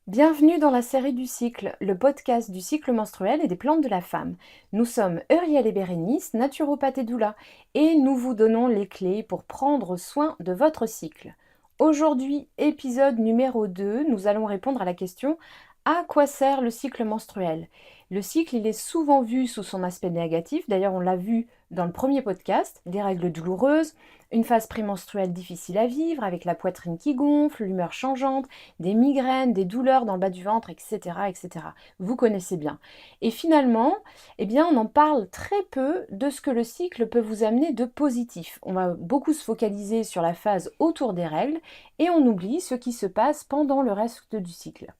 Bienvenue dans la série du cycle, le podcast du cycle menstruel et des plantes de la femme. Nous sommes Euriel et Bérénice, naturopathes et doula, et nous vous donnons les clés pour prendre soin de votre cycle. Aujourd'hui, épisode numéro 2, nous allons répondre à la question: à quoi sert le cycle menstruel? Le cycle, il est souvent vu sous son aspect négatif, d'ailleurs on l'a vu dans le premier podcast, des règles douloureuses, une phase prémenstruelle difficile à vivre, avec la poitrine qui gonfle, l'humeur changeante, des migraines, des douleurs dans le bas du ventre, etc., etc. Vous connaissez bien. Et finalement, eh bien, on en parle très peu de ce que le cycle peut vous amener de positif. On va beaucoup se focaliser sur la phase autour des règles et on oublie ce qui se passe pendant le reste du cycle.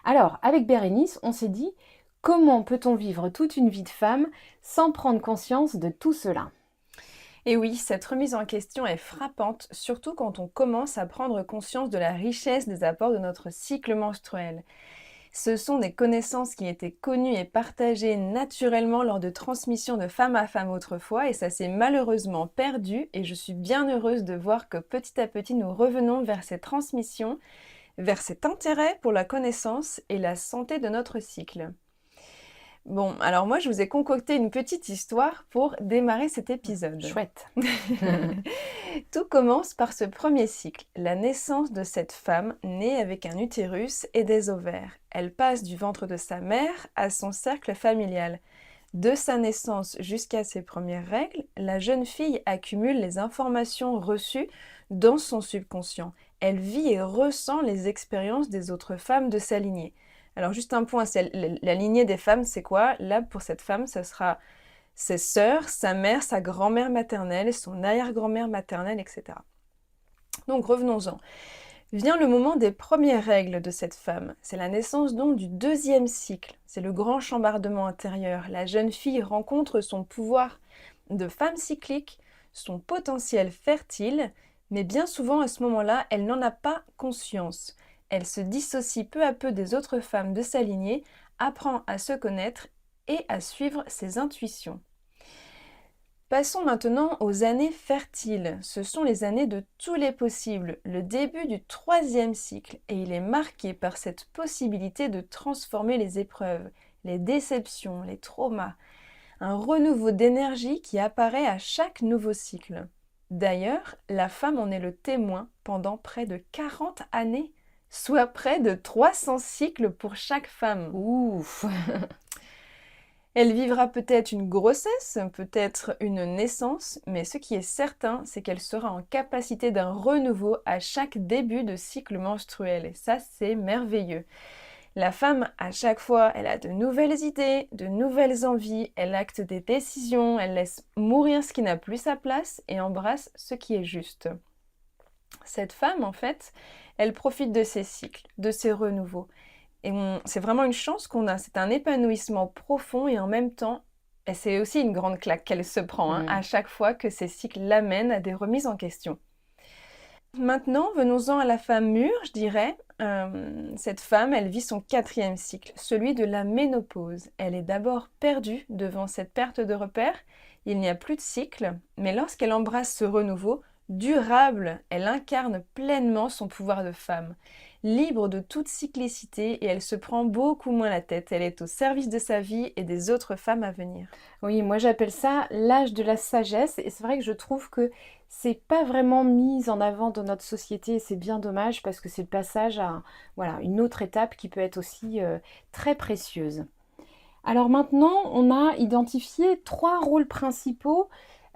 Alors, avec Bérénice, on s'est dit: comment peut-on vivre toute une vie de femme sans prendre conscience de tout cela? Et oui, cette remise en question est frappante, surtout quand on commence à prendre conscience de la richesse des apports de notre cycle menstruel. Ce sont des connaissances qui étaient connues et partagées naturellement lors de transmissions de femme à femme autrefois, et ça s'est malheureusement perdu, et je suis bien heureuse de voir que petit à petit nous revenons vers ces transmissions, vers cet intérêt pour la connaissance et la santé de notre cycle. Bon, alors moi je vous ai concocté une petite histoire pour démarrer cet épisode. Chouette. Tout commence par ce premier cycle, la naissance de cette femme née avec un utérus et des ovaires. Elle passe du ventre de sa mère à son cercle familial. De sa naissance jusqu'à ses premières règles, la jeune fille accumule les informations reçues dans son subconscient. Elle vit et ressent les expériences des autres femmes de sa lignée. Alors juste un point, c'est la lignée des femmes, c'est quoi? Là, pour cette femme, ce sera ses sœurs, sa mère, sa grand-mère maternelle, son arrière-grand-mère maternelle, etc. Donc revenons-en. Vient le moment des premières règles de cette femme. C'est la naissance donc du deuxième cycle. C'est le grand chambardement intérieur. La jeune fille rencontre son pouvoir de femme cyclique, son potentiel fertile, mais bien souvent à ce moment-là, elle n'en a pas conscience. Elle se dissocie peu à peu des autres femmes de sa lignée, apprend à se connaître et à suivre ses intuitions. Passons maintenant aux années fertiles. Ce sont les années de tous les possibles, le début du troisième cycle, et il est marqué par cette possibilité de transformer les épreuves, les déceptions, les traumas, un renouveau d'énergie qui apparaît à chaque nouveau cycle. D'ailleurs, la femme en est le témoin pendant près de 40 années, soit près de 300 cycles pour chaque femme. Ouf. Elle vivra peut-être une grossesse, peut-être une naissance, mais ce qui est certain, c'est qu'elle sera en capacité d'un renouveau à chaque début de cycle menstruel. Et ça, c'est merveilleux. La femme, à chaque fois, elle a de nouvelles idées, de nouvelles envies, elle acte des décisions, elle laisse mourir ce qui n'a plus sa place et embrasse ce qui est juste. Cette femme, en fait, elle profite de ces cycles, de ces renouveaux. Et c'est vraiment une chance qu'on a. C'est un épanouissement profond et en même temps, et c'est aussi une grande claque qu'elle se prend à chaque fois que ces cycles l'amènent à des remises en question. Maintenant, venons-en à la femme mûre, je dirais. Cette femme, elle vit son quatrième cycle, celui de la ménopause. Elle est d'abord perdue devant cette perte de repère. Il n'y a plus de cycle, mais lorsqu'elle embrasse ce renouveau durable, elle incarne pleinement son pouvoir de femme, libre de toute cyclicité, et elle se prend beaucoup moins la tête. Elle est au service de sa vie et des autres femmes à venir. Oui, moi j'appelle ça l'âge de la sagesse et c'est vrai que je trouve que c'est pas vraiment mis en avant dans notre société et c'est bien dommage parce que c'est le passage à voilà, une autre étape qui peut être aussi très précieuse. Alors maintenant, on a identifié trois rôles principaux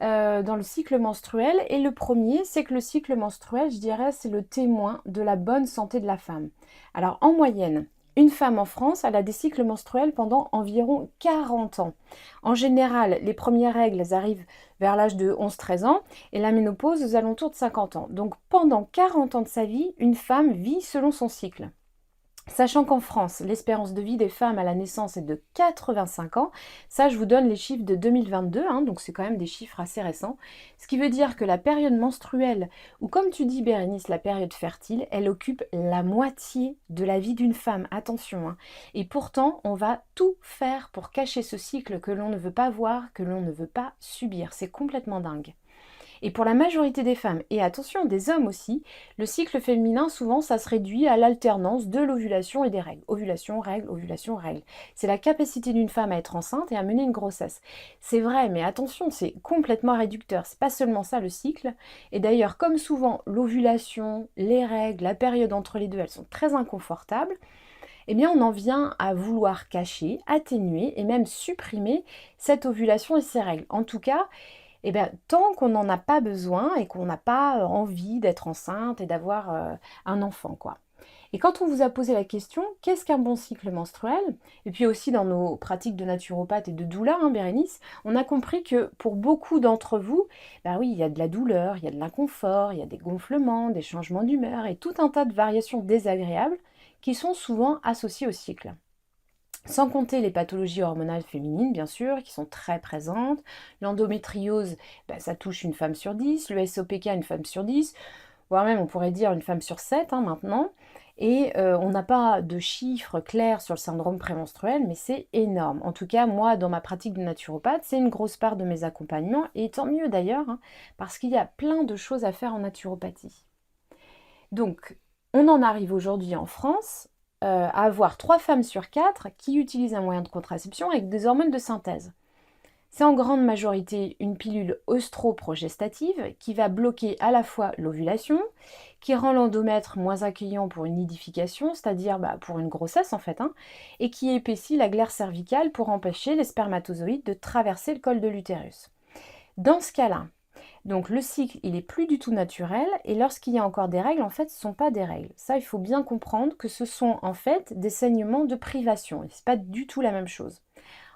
dans le cycle menstruel et le premier, c'est que le cycle menstruel, je dirais, c'est le témoin de la bonne santé de la femme. Alors en moyenne, une femme en France, elle a des cycles menstruels pendant environ 40 ans. En général, les premières règles, elles arrivent vers l'âge de 11-13 ans et la ménopause aux alentours de 50 ans. Donc pendant 40 ans de sa vie, une femme vit selon son cycle. Sachant qu'en France, l'espérance de vie des femmes à la naissance est de 85 ans, ça je vous donne les chiffres de 2022, donc c'est quand même des chiffres assez récents, ce qui veut dire que la période menstruelle, ou comme tu dis Bérénice, la période fertile, elle occupe la moitié de la vie d'une femme, attention, et pourtant on va tout faire pour cacher ce cycle que l'on ne veut pas voir, que l'on ne veut pas subir, c'est complètement dingue. Et pour la majorité des femmes, et attention, des hommes aussi, le cycle féminin, souvent, ça se réduit à l'alternance de l'ovulation et des règles. Ovulation, règles, ovulation, règles. C'est la capacité d'une femme à être enceinte et à mener une grossesse. C'est vrai, mais attention, c'est complètement réducteur. C'est pas seulement ça le cycle. Et d'ailleurs, comme souvent, l'ovulation, les règles, la période entre les deux, elles sont très inconfortables. Eh bien, on en vient à vouloir cacher, atténuer et même supprimer cette ovulation et ces règles. En tout cas, eh bien, tant qu'on n'en a pas besoin et qu'on n'a pas envie d'être enceinte et d'avoir un enfant, quoi. Et quand on vous a posé la question, qu'est-ce qu'un bon cycle menstruel? Et puis aussi dans nos pratiques de naturopathe et de doula, hein, Bérénice, on a compris que pour beaucoup d'entre vous, bah oui, il y a de la douleur, il y a de l'inconfort, il y a des gonflements, des changements d'humeur et tout un tas de variations désagréables qui sont souvent associées au cycle. Sans compter les pathologies hormonales féminines, bien sûr, qui sont très présentes. L'endométriose, ça touche une femme sur 10, le SOPK une femme sur 10, voire même on pourrait dire une femme sur 7 hein, maintenant. Et on n'a pas de chiffres clairs sur le syndrome prémenstruel, mais c'est énorme. En tout cas, moi, dans ma pratique de naturopathe, c'est une grosse part de mes accompagnements, et tant mieux d'ailleurs, hein, parce qu'il y a plein de choses à faire en naturopathie. Donc, on en arrive aujourd'hui en France à avoir 3 femmes sur 4 qui utilisent un moyen de contraception avec des hormones de synthèse. C'est en grande majorité une pilule œstroprogestative qui va bloquer à la fois l'ovulation, qui rend l'endomètre moins accueillant pour une nidification, c'est-à-dire pour une grossesse en fait, hein, et qui épaissit la glaire cervicale pour empêcher les spermatozoïdes de traverser le col de l'utérus. Dans ce cas-là, donc le cycle, il est plus du tout naturel et lorsqu'il y a encore des règles, en fait, ce ne sont pas des règles. Ça, il faut bien comprendre que ce sont en fait des saignements de privation. Ce n'est pas du tout la même chose.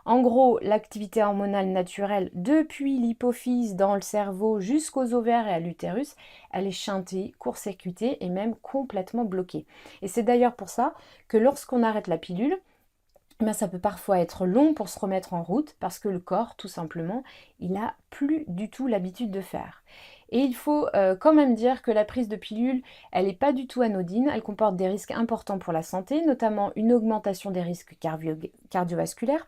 En gros, l'activité hormonale naturelle depuis l'hypophyse dans le cerveau jusqu'aux ovaires et à l'utérus, elle est chantée, court-circuitée et même complètement bloquée. Et c'est d'ailleurs pour ça que lorsqu'on arrête la pilule, ça peut parfois être long pour se remettre en route parce que le corps, tout simplement, il n'a plus du tout l'habitude de faire. Et il faut quand même dire que la prise de pilule, elle n'est pas du tout anodine, elle comporte des risques importants pour la santé, notamment une augmentation des risques cardiovasculaires,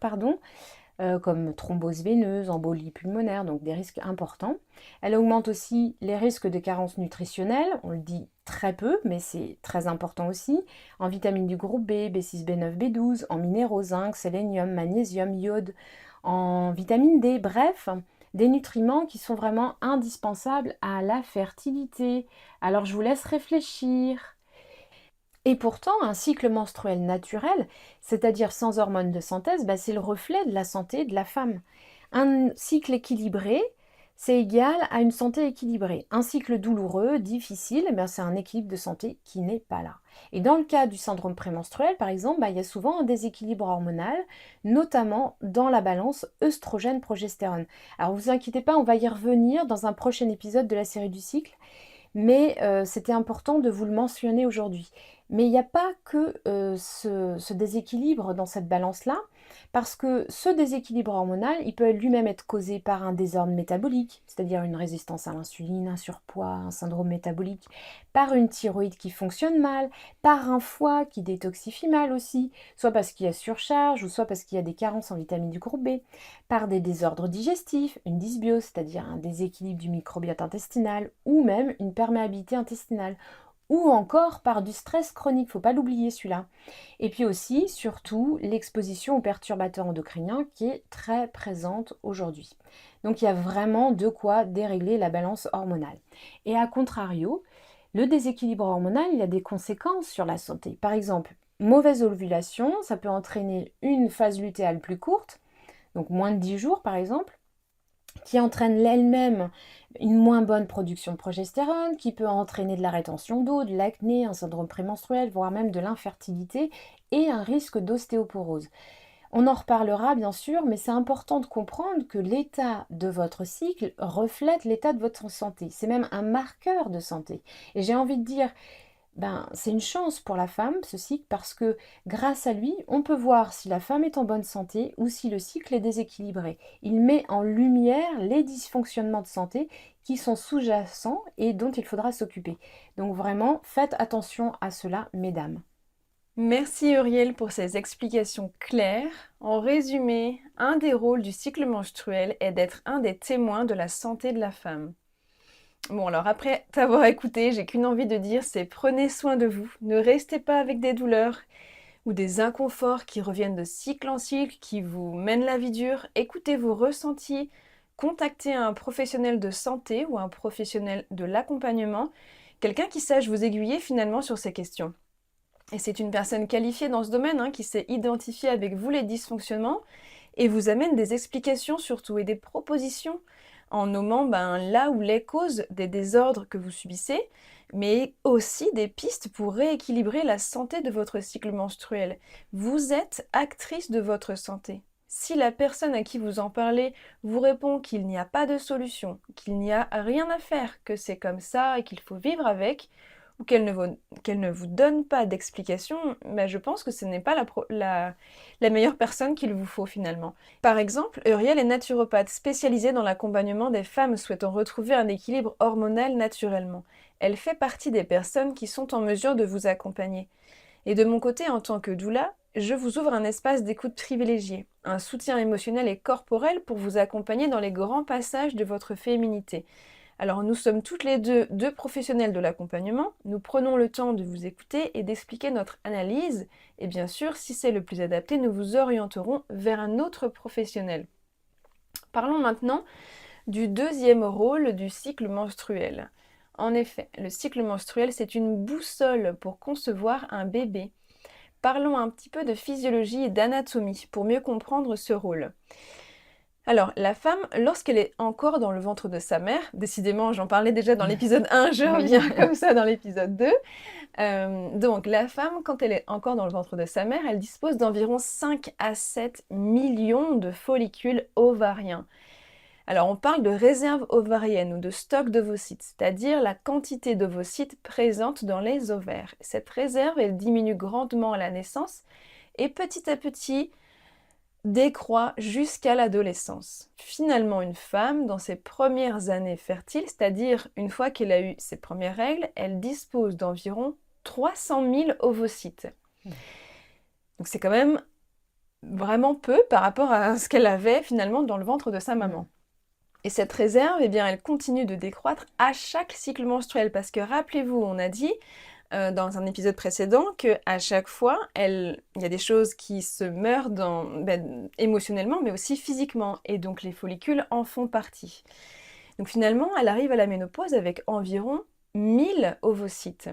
comme thrombose veineuse, embolie pulmonaire, donc des risques importants. Elle augmente aussi les risques de carence nutritionnelle, on le dit très peu, mais c'est très important aussi, en vitamines du groupe B, B6, B9, B12, en minéraux, zinc, sélénium, magnésium, iode, en vitamine D, bref, des nutriments qui sont vraiment indispensables à la fertilité. Alors je vous laisse réfléchir. Et pourtant, un cycle menstruel naturel, c'est-à-dire sans hormones de synthèse, c'est le reflet de la santé de la femme. Un cycle équilibré, c'est égal à une santé équilibrée. Un cycle douloureux, difficile, c'est un équilibre de santé qui n'est pas là. Et dans le cas du syndrome prémenstruel, par exemple, il y a souvent un déséquilibre hormonal, notamment dans la balance œstrogène-progestérone. Alors vous inquiétez pas, on va y revenir dans un prochain épisode de la série du cycle, mais c'était important de vous le mentionner aujourd'hui. Mais il n'y a pas que ce déséquilibre dans cette balance-là, parce que ce déséquilibre hormonal, il peut lui-même être causé par un désordre métabolique, c'est-à-dire une résistance à l'insuline, un surpoids, un syndrome métabolique, par une thyroïde qui fonctionne mal, par un foie qui détoxifie mal aussi, soit parce qu'il y a surcharge, ou soit parce qu'il y a des carences en vitamines du groupe B, par des désordres digestifs, une dysbiose, c'est-à-dire un déséquilibre du microbiote intestinal, ou même une perméabilité intestinale, ou encore par du stress chronique, faut pas l'oublier celui-là. Et puis aussi, surtout, l'exposition aux perturbateurs endocriniens qui est très présente aujourd'hui. Donc il y a vraiment de quoi dérégler la balance hormonale. Et à contrario, le déséquilibre hormonal, il a des conséquences sur la santé. Par exemple, mauvaise ovulation, ça peut entraîner une phase lutéale plus courte, donc moins de 10 jours par exemple, qui entraîne elle-même une moins bonne production de progestérone, qui peut entraîner de la rétention d'eau, de l'acné, un syndrome prémenstruel, voire même de l'infertilité et un risque d'ostéoporose. On en reparlera bien sûr, mais c'est important de comprendre que l'état de votre cycle reflète l'état de votre santé. C'est même un marqueur de santé. Et j'ai envie de dire, c'est une chance pour la femme, ce cycle, parce que grâce à lui, on peut voir si la femme est en bonne santé ou si le cycle est déséquilibré. Il met en lumière les dysfonctionnements de santé qui sont sous-jacents et dont il faudra s'occuper. Donc vraiment, faites attention à cela, mesdames. Merci Uriel pour ces explications claires. En résumé, un des rôles du cycle menstruel est d'être un des témoins de la santé de la femme. Bon, alors après t'avoir écouté, j'ai qu'une envie de dire, c'est prenez soin de vous. Ne restez pas avec des douleurs ou des inconforts qui reviennent de cycle en cycle, qui vous mènent la vie dure. Écoutez vos ressentis, contactez un professionnel de santé ou un professionnel de l'accompagnement, quelqu'un qui sache vous aiguiller finalement sur ces questions. Et c'est une personne qualifiée dans ce domaine qui sait identifier avec vous les dysfonctionnements et vous amène des explications surtout et des propositions en nommant là où les causes des désordres que vous subissez, mais aussi des pistes pour rééquilibrer la santé de votre cycle menstruel. Vous êtes actrice de votre santé. Si la personne à qui vous en parlez vous répond qu'il n'y a pas de solution, qu'il n'y a rien à faire, que c'est comme ça et qu'il faut vivre avec, ou qu'elle ne vous donne pas d'explication, je pense que ce n'est pas la meilleure personne qu'il vous faut finalement. Par exemple, Uriel est naturopathe spécialisée dans l'accompagnement des femmes souhaitant retrouver un équilibre hormonal naturellement. Elle fait partie des personnes qui sont en mesure de vous accompagner. Et de mon côté, en tant que doula, je vous ouvre un espace d'écoute privilégié, un soutien émotionnel et corporel pour vous accompagner dans les grands passages de votre féminité. Alors nous sommes toutes les deux professionnels de l'accompagnement, nous prenons le temps de vous écouter et d'expliquer notre analyse, et bien sûr, si c'est le plus adapté, nous vous orienterons vers un autre professionnel. Parlons maintenant du deuxième rôle du cycle menstruel. En effet, le cycle menstruel, c'est une boussole pour concevoir un bébé. Parlons un petit peu de physiologie et d'anatomie pour mieux comprendre ce rôle. Alors, la femme, lorsqu'elle est encore dans le ventre de sa mère, décidément, j'en parlais déjà dans l'épisode 1, je reviens comme ça dans l'épisode 2. Donc, la femme, quand elle est encore dans le ventre de sa mère, elle dispose d'environ 5 à 7 millions de follicules ovariens. Alors, on parle de réserve ovarienne ou de stock d'ovocytes, c'est-à-dire la quantité d'ovocytes présente dans les ovaires. Cette réserve, elle diminue grandement à la naissance et petit à petit, décroît jusqu'à l'adolescence. Finalement, une femme, dans ses premières années fertiles, c'est-à-dire une fois qu'elle a eu ses premières règles, elle dispose d'environ 300 000 ovocytes. Donc c'est quand même vraiment peu par rapport à ce qu'elle avait finalement dans le ventre de sa maman. Et cette réserve, elle continue de décroître à chaque cycle menstruel, parce que rappelez-vous, on a dit dans un épisode précédent qu'à chaque fois, il y a des choses qui se meurent émotionnellement, mais aussi physiquement. Et donc les follicules en font partie. Donc finalement, elle arrive à la ménopause avec environ 1000 ovocytes.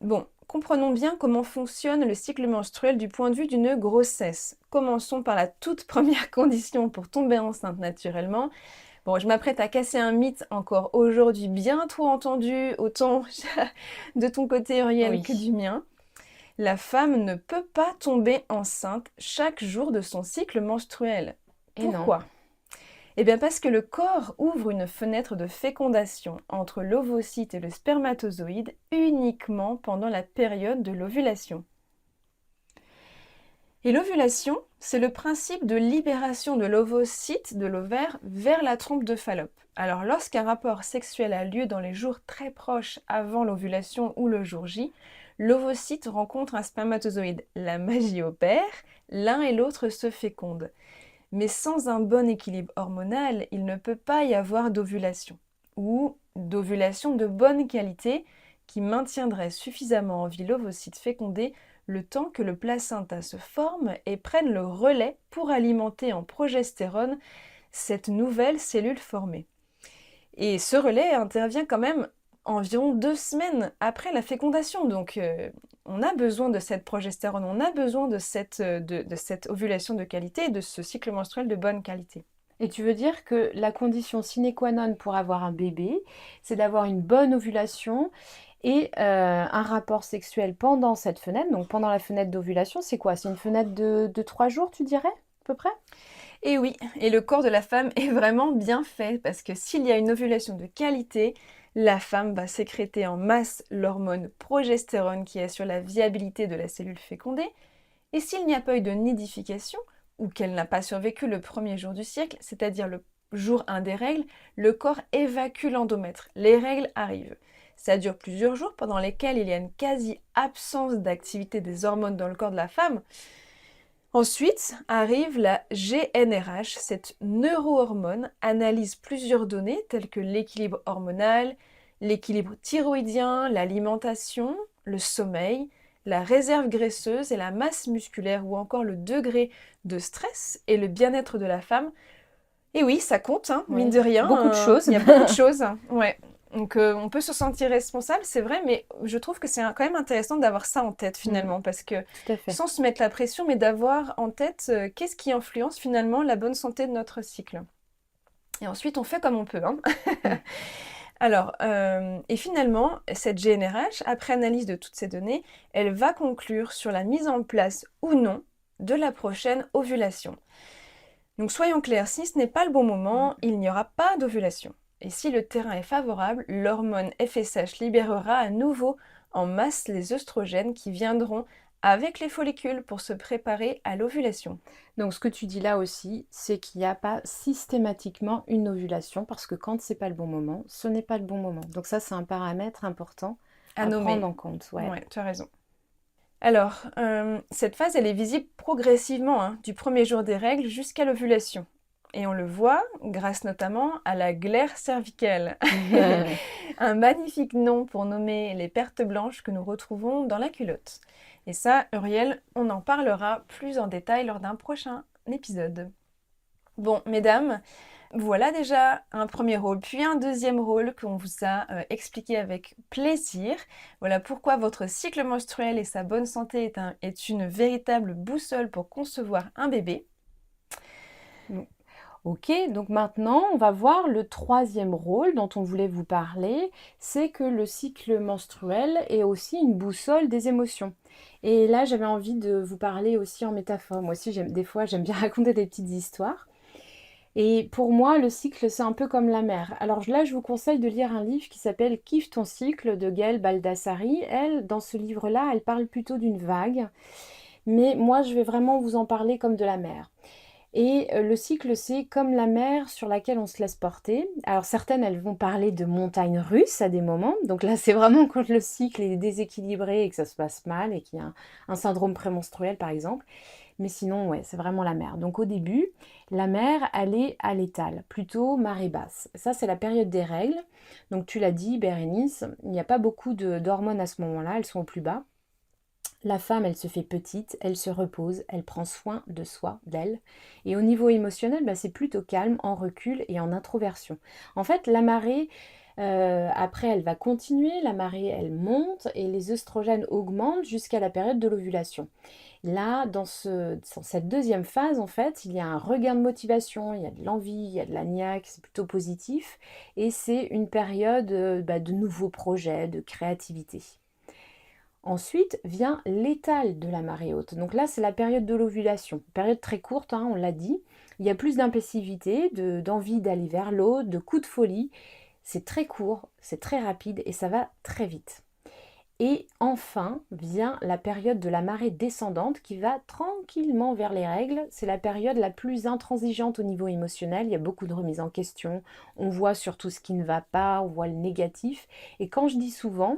Bon, comprenons bien comment fonctionne le cycle menstruel du point de vue d'une grossesse. Commençons par la toute première condition pour tomber enceinte naturellement. Bon, je m'apprête à casser un mythe encore aujourd'hui bien trop entendu, autant de ton côté Uriel que du mien. La femme ne peut pas tomber enceinte chaque jour de son cycle menstruel. Pourquoi ? Eh bien parce que le corps ouvre une fenêtre de fécondation entre l'ovocyte et le spermatozoïde uniquement pendant la période de l'ovulation. Et l'ovulation, c'est le principe de libération de l'ovocyte de l'ovaire vers la trompe de Fallope. Alors lorsqu'un rapport sexuel a lieu dans les jours très proches avant l'ovulation ou le jour J, l'ovocyte rencontre un spermatozoïde. La magie opère, l'un et l'autre se fécondent. Mais sans un bon équilibre hormonal, il ne peut pas y avoir d'ovulation, ou d'ovulation de bonne qualité qui maintiendrait suffisamment en vie l'ovocyte fécondé le temps que le placenta se forme et prenne le relais pour alimenter en progestérone cette nouvelle cellule formée. Et ce relais intervient quand même environ 2 semaines après la fécondation, donc on a besoin de cette progestérone, on a besoin de cette ovulation de qualité, de ce cycle menstruel de bonne qualité. Et tu veux dire que la condition sine qua non pour avoir un bébé, c'est d'avoir une bonne ovulation et un rapport sexuel pendant cette fenêtre. Donc pendant la fenêtre d'ovulation, c'est quoi? C'est une fenêtre de 3 jours, tu dirais, à peu près? Et oui, et le corps de la femme est vraiment bien fait, parce que s'il y a une ovulation de qualité, la femme va sécréter en masse l'hormone progestérone qui assure la viabilité de la cellule fécondée. Et s'il n'y a pas eu de nidification, ou qu'elle n'a pas survécu le premier jour du cycle, c'est-à-dire le jour 1 des règles, le corps évacue l'endomètre. Les règles arrivent. Ça dure plusieurs jours pendant lesquels il y a une quasi-absence d'activité des hormones dans le corps de la femme. Ensuite arrive la GnRH, cette neurohormone analyse plusieurs données telles que l'équilibre hormonal, l'équilibre thyroïdien, l'alimentation, le sommeil, la réserve graisseuse et la masse musculaire ou encore le degré de stress et le bien-être de la femme. Et oui, ça compte, hein, mine Oui, de rien, beaucoup de choses. il y a beaucoup de choses. Ouais. Donc on peut se sentir responsable, c'est vrai, mais je trouve que c'est quand même intéressant d'avoir ça en tête Mm, finalement, parce que tout à fait. sans se mettre la pression, mais d'avoir en tête qu'est-ce qui influence finalement la bonne santé de notre cycle. Et ensuite, on fait comme on peut, hein. Mm. Alors, et finalement, cette GnRH, après analyse de toutes ces données, elle va conclure sur la mise en place ou non de la prochaine ovulation. Donc soyons clairs, si ce n'est pas le bon moment, il n'y aura pas d'ovulation. Et si le terrain est favorable, l'hormone FSH libérera à nouveau en masse les œstrogènes qui viendront avec les follicules pour se préparer à l'ovulation. Donc ce que tu dis là aussi, c'est qu'il n'y a pas systématiquement une ovulation parce que quand c'est pas le bon moment, ce n'est pas le bon moment. Donc ça, c'est un paramètre important À à prendre nommer. en compte. Ouais. Ouais, tu as raison. Alors, cette phase, elle est visible progressivement, hein, du premier jour des règles jusqu'à l'ovulation. Et on le voit grâce notamment à la glaire cervicale, un magnifique nom pour nommer les pertes blanches que nous retrouvons dans la culotte. Et ça, Uriel, on en parlera plus en détail lors d'un prochain épisode. Bon, mesdames, voilà déjà un premier rôle, puis un deuxième rôle qu'on vous a expliqué avec plaisir. Voilà pourquoi votre cycle menstruel et sa bonne santé est une véritable boussole pour concevoir un bébé. Ok, donc maintenant, on va voir le troisième rôle dont on voulait vous parler, c'est que le cycle menstruel est aussi une boussole des émotions. Et là, j'avais envie de vous parler aussi en métaphore. Moi aussi, des fois, j'aime bien raconter des petites histoires. Et pour moi, le cycle, c'est un peu comme la mer. Alors là, je vous conseille de lire un livre qui s'appelle Kiffe ton cycle de Gaëlle Baldassari. Elle, dans ce livre-là, elle parle plutôt d'une vague. Mais moi, je vais vraiment vous en parler comme de la mer. Et le cycle, c'est comme la mer sur laquelle on se laisse porter. Alors certaines, elles vont parler de montagnes russes à des moments. Donc là, c'est vraiment quand le cycle est déséquilibré et que ça se passe mal et qu'il y a un syndrome prémenstruel, par exemple. Mais sinon, ouais, c'est vraiment la mer. Donc au début, la mer, elle est à l'étal, plutôt marée basse. Ça, c'est la période des règles. Donc tu l'as dit, Bérénice, il n'y a pas beaucoup d'hormones à ce moment-là, elles sont au plus bas. La femme, elle se fait petite, elle se repose, elle prend soin de soi, d'elle. Et au niveau émotionnel, bah, c'est plutôt calme, en recul et en introversion. En fait, la marée, après, elle va continuer, la marée, elle monte et les œstrogènes augmentent jusqu'à la période de l'ovulation. Là, dans cette deuxième phase, en fait, il y a un regain de motivation, il y a de l'envie, il y a de la niaque, c'est plutôt positif. Et c'est une période bah, de nouveaux projets, de créativité. Ensuite vient l'étale de la marée haute. Donc là, c'est la période de l'ovulation. Période très courte, hein, on l'a dit. Il y a plus d'impulsivité, d'envie d'aller vers l'autre, de coups de folie. C'est très court, c'est très rapide et ça va très vite. Et enfin vient la période de la marée descendante qui va tranquillement vers les règles. C'est la période la plus intransigeante au niveau émotionnel. Il y a beaucoup de remises en question. On voit surtout ce qui ne va pas, on voit le négatif. Et quand je dis souvent,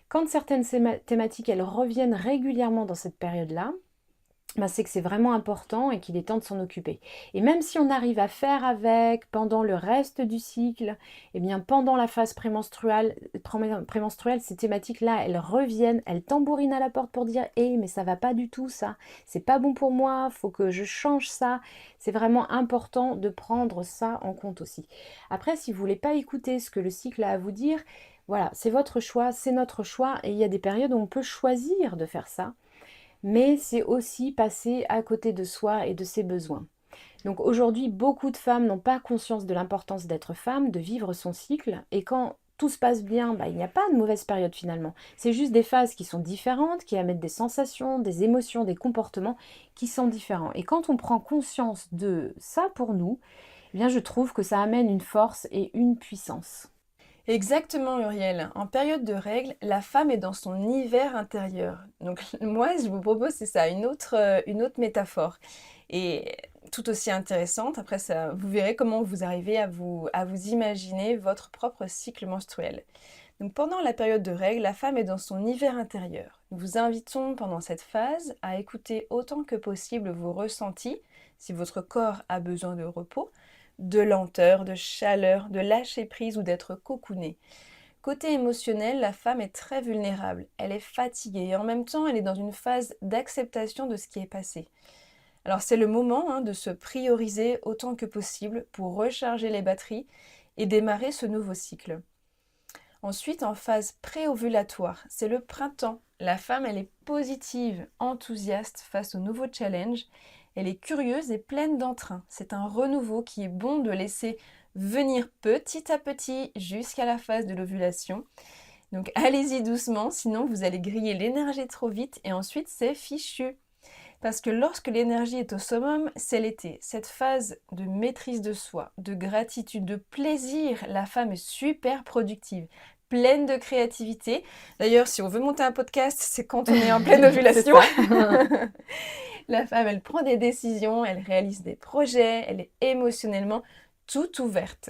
quand certaines thématiques elles reviennent régulièrement dans cette période-là, ben, c'est que c'est vraiment important et qu'il est temps de s'en occuper. Et même si on arrive à faire avec pendant le reste du cycle, eh bien pendant la phase prémenstruelle, ces thématiques-là, elles reviennent, elles tambourinent à la porte pour dire «Eh, mais ça va pas du tout ça, c'est pas bon pour moi, faut que je change ça». C'est vraiment important de prendre ça en compte aussi. Après, si vous voulez pas écouter ce que le cycle a à vous dire, voilà, c'est votre choix, c'est notre choix, et il y a des périodes où on peut choisir de faire ça mais c'est aussi passer à côté de soi et de ses besoins. Donc aujourd'hui, beaucoup de femmes n'ont pas conscience de l'importance d'être femme, de vivre son cycle, et quand tout se passe bien, bah, il n'y a pas de mauvaise période finalement. C'est juste des phases qui sont différentes, qui amènent des sensations, des émotions, des comportements qui sont différents. Et quand on prend conscience de ça pour nous, eh bien je trouve que ça amène une force et une puissance. Exactement, Uriel. En période de règles, la femme est dans son hiver intérieur. Donc moi, je vous propose, c'est ça, une autre métaphore. Et tout aussi intéressante. Après, ça, vous verrez comment vous arrivez à vous imaginer votre propre cycle menstruel. Donc pendant la période de règles, la femme est dans son hiver intérieur. Nous vous invitons pendant cette phase à écouter autant que possible vos ressentis, si votre corps a besoin de repos, de lenteur, de chaleur, de lâcher prise ou d'être cocooné. Côté émotionnel, la femme est très vulnérable, elle est fatiguée et en même temps elle est dans une phase d'acceptation de ce qui est passé. Alors c'est le moment de se prioriser autant que possible pour recharger les batteries et démarrer ce nouveau cycle. Ensuite, en phase pré-ovulatoire, c'est le printemps. La femme, elle est positive, enthousiaste face au nouveau challenge. Elle est curieuse et pleine d'entrain. C'est un renouveau qui est bon de laisser venir petit à petit jusqu'à la phase de l'ovulation. Donc allez-y doucement, sinon vous allez griller l'énergie trop vite et ensuite c'est fichu. Parce que lorsque l'énergie est au summum, c'est l'été. Cette phase de maîtrise de soi, de gratitude, de plaisir, la femme est super productive, pleine de créativité. D'ailleurs, si on veut monter un podcast, c'est quand on est en pleine ovulation. La femme, elle prend des décisions, elle réalise des projets, elle est émotionnellement toute ouverte.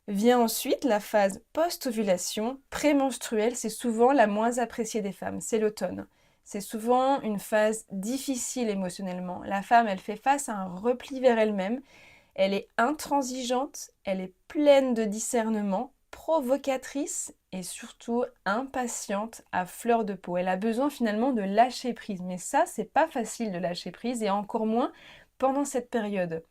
Vient ensuite la phase post-ovulation, prémenstruelle, c'est souvent la moins appréciée des femmes, c'est l'automne. C'est souvent une phase difficile émotionnellement. La femme, elle fait face à un repli vers elle-même. Elle est intransigeante, elle est pleine de discernement, provocatrice et surtout impatiente à fleur de peau. Elle a besoin finalement de lâcher prise. Mais ça, c'est pas facile de lâcher prise et encore moins pendant cette période.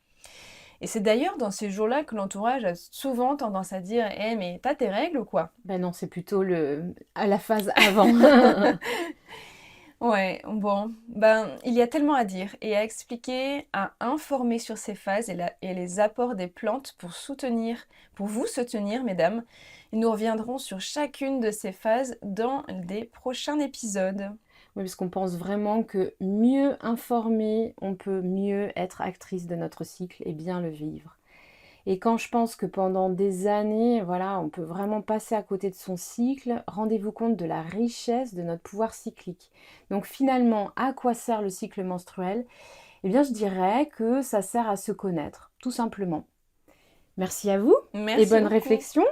Et c'est d'ailleurs dans ces jours-là que l'entourage a souvent tendance à dire « mais t'as tes règles ou quoi ?» Ben non, c'est plutôt à la phase avant. Ouais, bon, il y a tellement à dire et à expliquer, à informer sur ces phases et les apports des plantes pour vous soutenir, mesdames. Et nous reviendrons sur chacune de ces phases dans des prochains épisodes. Oui, parce qu'on pense vraiment que mieux informé, on peut mieux être actrice de notre cycle et bien le vivre. Et quand je pense que pendant des années, voilà, on peut vraiment passer à côté de son cycle, rendez-vous compte de la richesse de notre pouvoir cyclique. Donc finalement, à quoi sert le cycle menstruel? Eh bien, je dirais que ça sert à se connaître, tout simplement. Merci à vous Merci et bonne beaucoup. réflexion.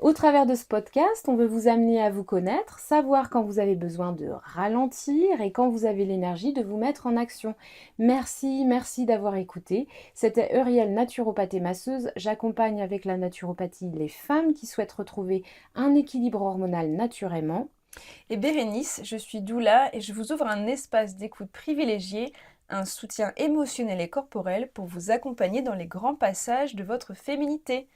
Au travers de ce podcast, on veut vous amener à vous connaître, savoir quand vous avez besoin de ralentir et quand vous avez l'énergie de vous mettre en action. Merci d'avoir écouté. C'était Euriel, naturopathe et masseuse. J'accompagne avec la naturopathie les femmes qui souhaitent retrouver un équilibre hormonal naturellement. Et Bérénice, je suis doula et je vous ouvre un espace d'écoute privilégié, un soutien émotionnel et corporel pour vous accompagner dans les grands passages de votre féminité.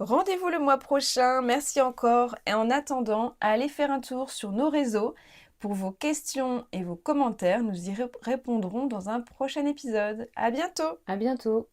Rendez-vous le mois prochain, merci encore et en attendant, allez faire un tour sur nos réseaux. Pour vos questions et vos commentaires, nous y répondrons dans un prochain épisode. À bientôt! À bientôt!